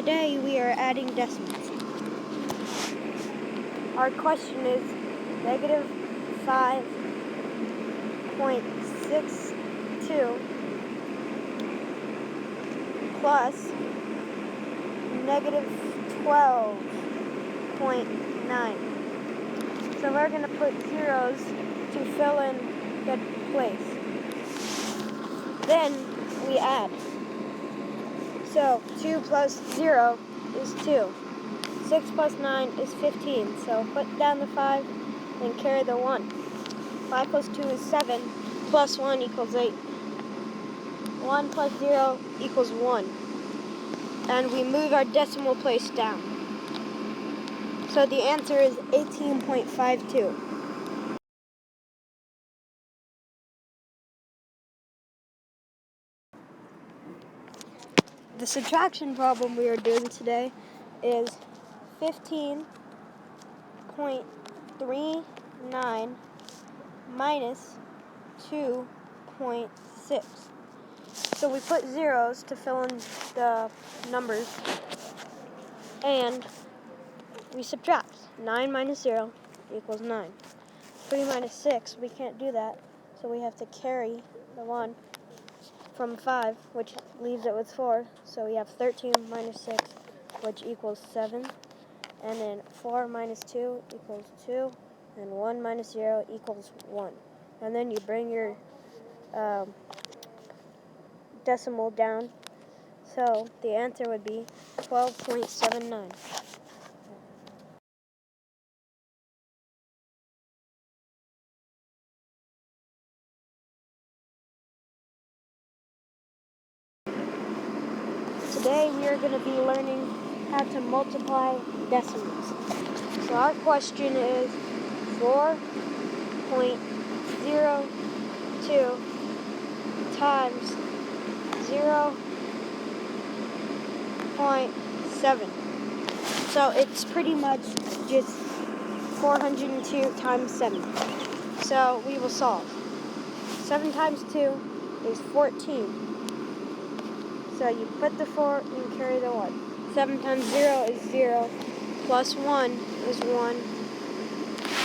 Today we are adding decimals. Our question is negative 5.62 plus negative 12.9. So we're going to put zeros to fill in the place. Then we add. So 2 plus 0 is 2. 6 plus 9 is 15. So put down the 5 and carry the 1. 5 plus 2 is 7. Plus 1 equals 8. 1 plus 0 equals 1. And we move our decimal place down. So the answer is 18.52. The subtraction problem we are doing today is 15.39 minus 2.6. So we put zeros to fill in the numbers, and we subtract. 9 minus 0 equals 9. 3 minus 6, we can't do that, so we have to carry the 1 from 5, which leaves it with 4. So we have 13 minus 6, which equals 7. And then 4 minus 2 equals 2. And 1 minus 0 equals 1. And then you bring your decimal down. So the answer would be 12.79. Today we are going to be learning how to multiply decimals. So our question is 4.02 times 0.7. So it's pretty much just 402 times 7. So we will solve. 7 times 2 is 14. So you put the 4 and carry the 1. 7 times 0 is 0. Plus 1 is 1.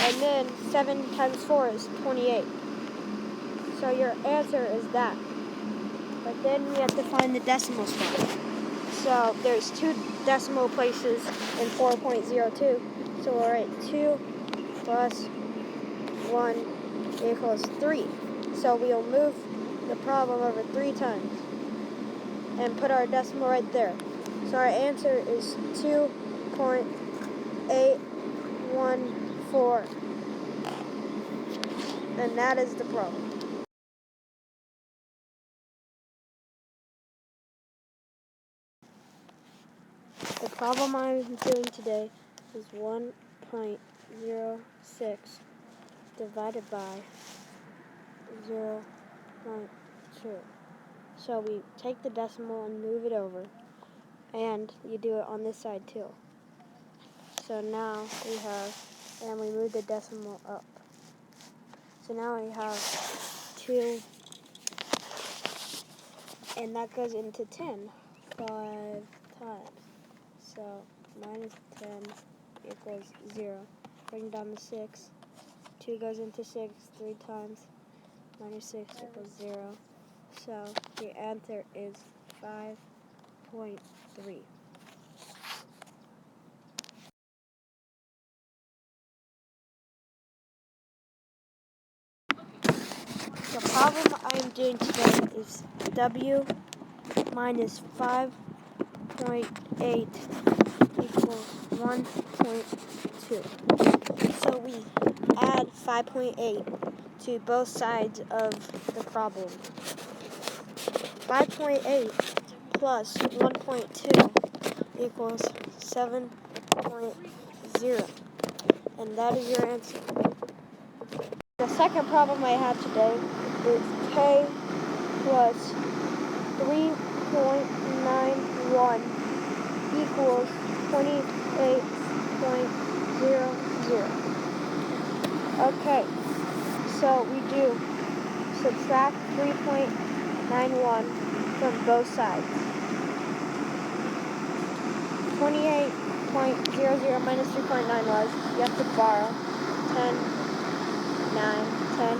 And then 7 times 4 is 28. So your answer is that. But then we have to find the decimal spot. So there's 2 decimal places in 4.02. So we'll write 2 plus 1 equals 3. So we'll move the problem over 3 times and put our decimal right there. So our answer is 2.814. And that is the problem. The problem I'm doing today is 1.06 divided by 0.2. So we take the decimal and move it over, and you do it on this side too. So now we have, and we move the decimal up. So now we have 2, and that goes into 10 5 times. So minus 10 equals 0. Bring down the 6. 2 goes into 6 3 times. Minus 6 equals 0. So the answer is 5.3. The problem I am doing today is W minus 5.8 equals 1.2. So we add 5.8 to both sides of the problem. 5.8 plus 1.2 equals 7.0. And that is your answer. The second problem I have today is K plus 3.91 equals 28.00. Okay, so we do subtract 3.91 from both sides. 28.00 minus 3.9 was, you have to borrow 10, 9, 10.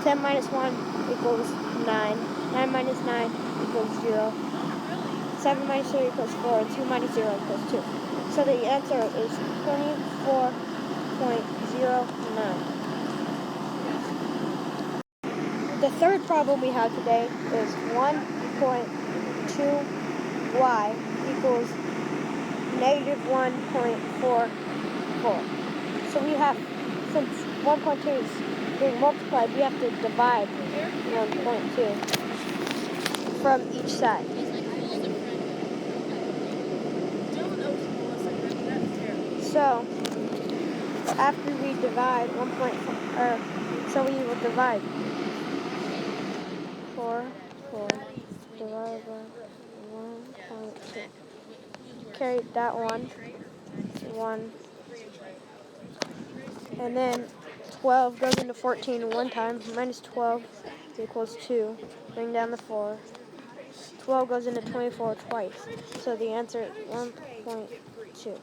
10 minus 1 equals 9. 9 minus 9 equals 0. 7 minus 3 equals 4. And 2 minus 0 equals 2. So the answer is 24.09. The third problem we have today is 1.2y equals negative 1.44. So we have, since 1.2 is being multiplied, we have to divide 1.2 from each side. So after we divide 1.4, so we will divide 4 divided by 1.2. Carry that 1, and then 12 goes into 14 one time, minus 12 equals 2. Bring down the 4. 12 goes into 24 twice, so the answer is 1.2.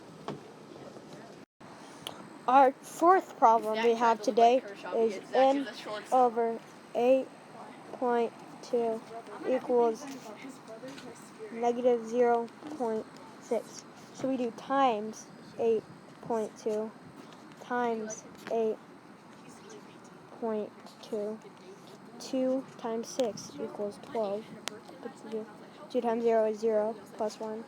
Our fourth problem we have today is n over 8.2 equals negative 0.6. So we do times 8.2 times 8.2. 2 times 6 equals 12. 2 times 0 is 0 plus 1.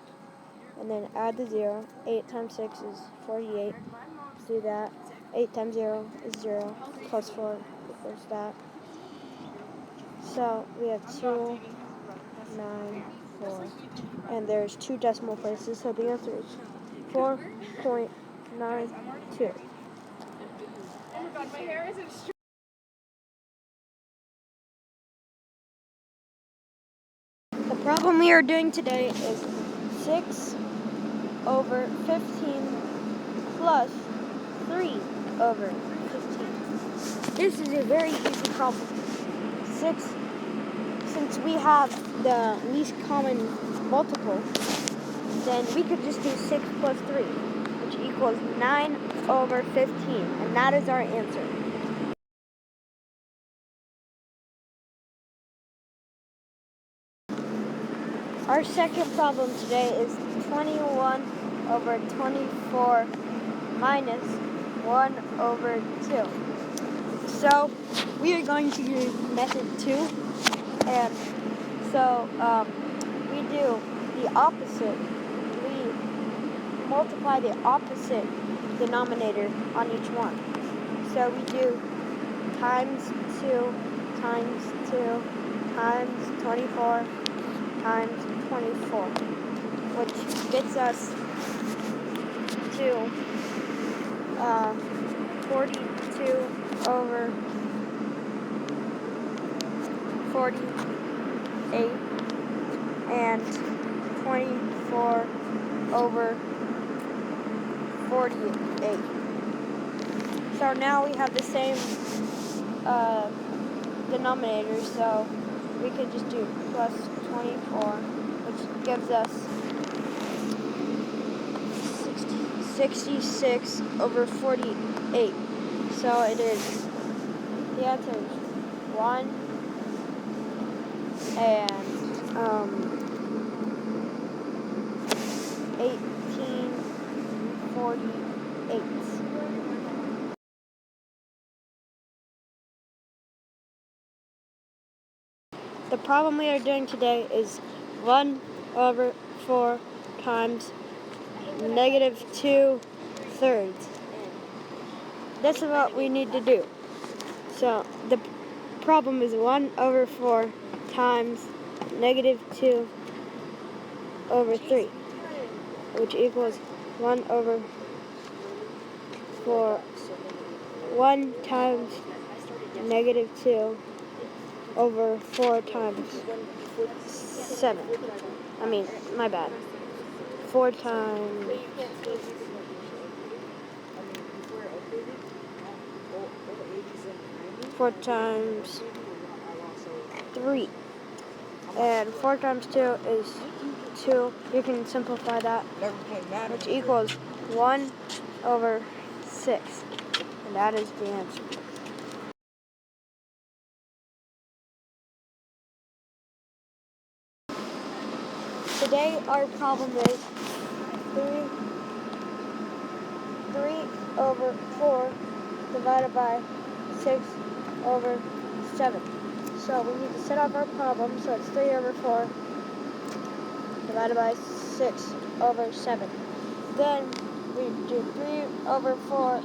And then add the 0. 8 times 6 is 48. Do that. 8 times 0 is 0 plus 4 equals that. So we have 2, 9, 4. And there's 2 decimal places, so the answer is 4.92. Oh my god, my hair isn't straight. The problem we are doing today is 6 over 15 plus 3 over 15. This is a very easy problem. 6, since we have the least common multiple, then we could just do 6 plus 3, which equals 9 over 15, and that is our answer. Our second problem today is 21 over 24 minus 1 over 2. So we are going to use method 2, and so we do the opposite. We multiply the opposite denominator on each one. So we do times 2 times 2 times 24 times 24, which gets us to 42 over 48 and 24 over 48. So now we have the same denominator, so we could just do plus 24, which gives us 66 over 48. So it is, the answer is 1 and 1848. The problem we are doing today is 1 over 4 times negative 2/3. This is what we need to do. So the problem is 1 over 4 times negative 2 over 3, which equals 1 over 4. 1 times negative 2 over 4 times 7. I mean, my bad. 4 times 4 times 3. And 4 times 2 is 2. You can simplify that, which equals 1 over 6. And that is the answer. Today our problem is 3 over 4 divided by 6 over 7. So we need to set up our problem. So it's 3 over 4 divided by 6 over 7. Then we do 3 over 4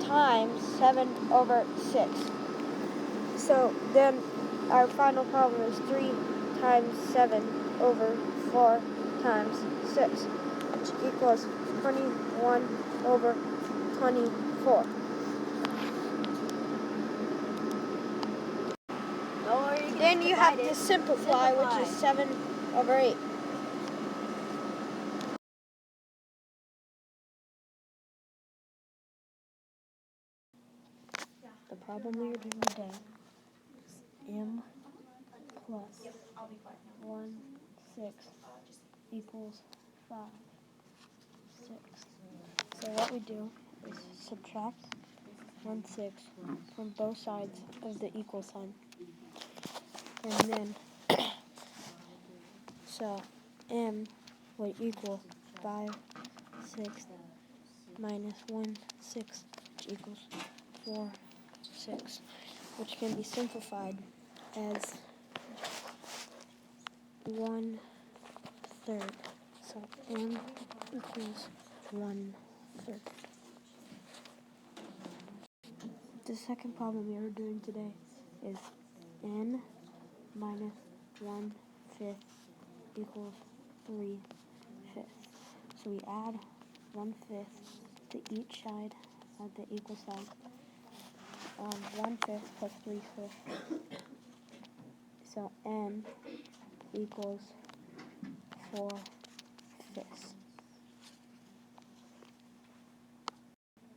times 7 over 6. So then our final problem is 3 times 7 over 4 times 6, which equals 21 over 24. Then you have to simplify, which is 7 over 8. The problem we are doing today is m plus 1, 6 equals 5, 6. So what we do is subtract 1, 6 from both sides of the equal sign. And then, so m would equal 5, 6 minus 1, 6, which equals 4, 6, which can be simplified as 1/3. So m equals 1/3. The second problem we are doing today is n minus 1/5 equals 3/5. So we add 1/5 to each side of the equal sign. 1/5 plus 3/5. So n equals 4/5.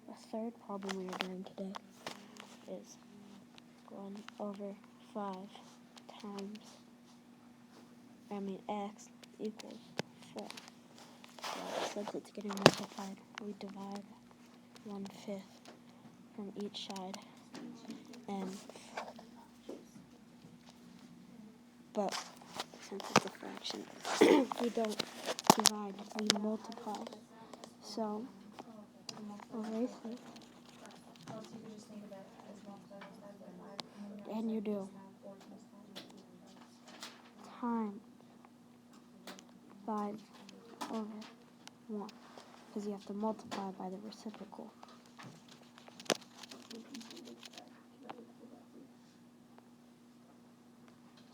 The third problem we are doing today is 1 over 5 times, x equals 4. So since it's getting multiplied, we divide 1/5 from each side, but since it's a fraction, we don't divide, we multiply. So erase it, and you do times 5 over 1, because you have to multiply by the reciprocal.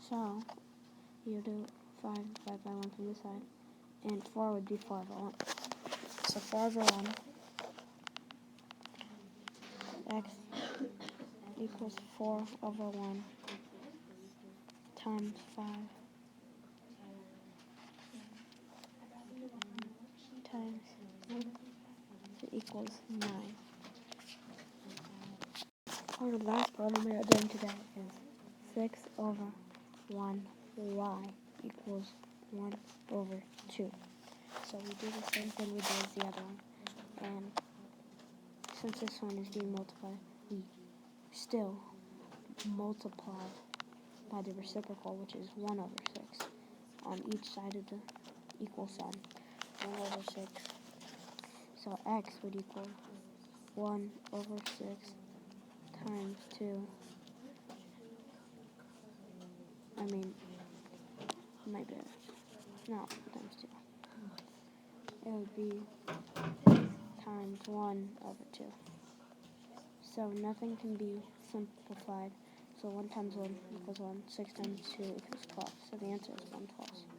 So you do 5 divided by 1 from this side, and 4 would be 4 over 1. So 4 over 1, x equals 4 over 1 times 5 times equals 9. Our last problem we are doing today is 6 over 1 y equals 1 over 2. So we do the same thing we did as the other one. And since this one is being multiplied, we still multiply by the reciprocal, which is 1 over 6, on each side of the equal sign. 1 over 6. So x would equal 1 over 6 times 2. Times 2. It would be times 1 over 2. So nothing can be simplified. So 1 times 1 equals 1. 6 times 2 equals 12. So the answer is 1/12.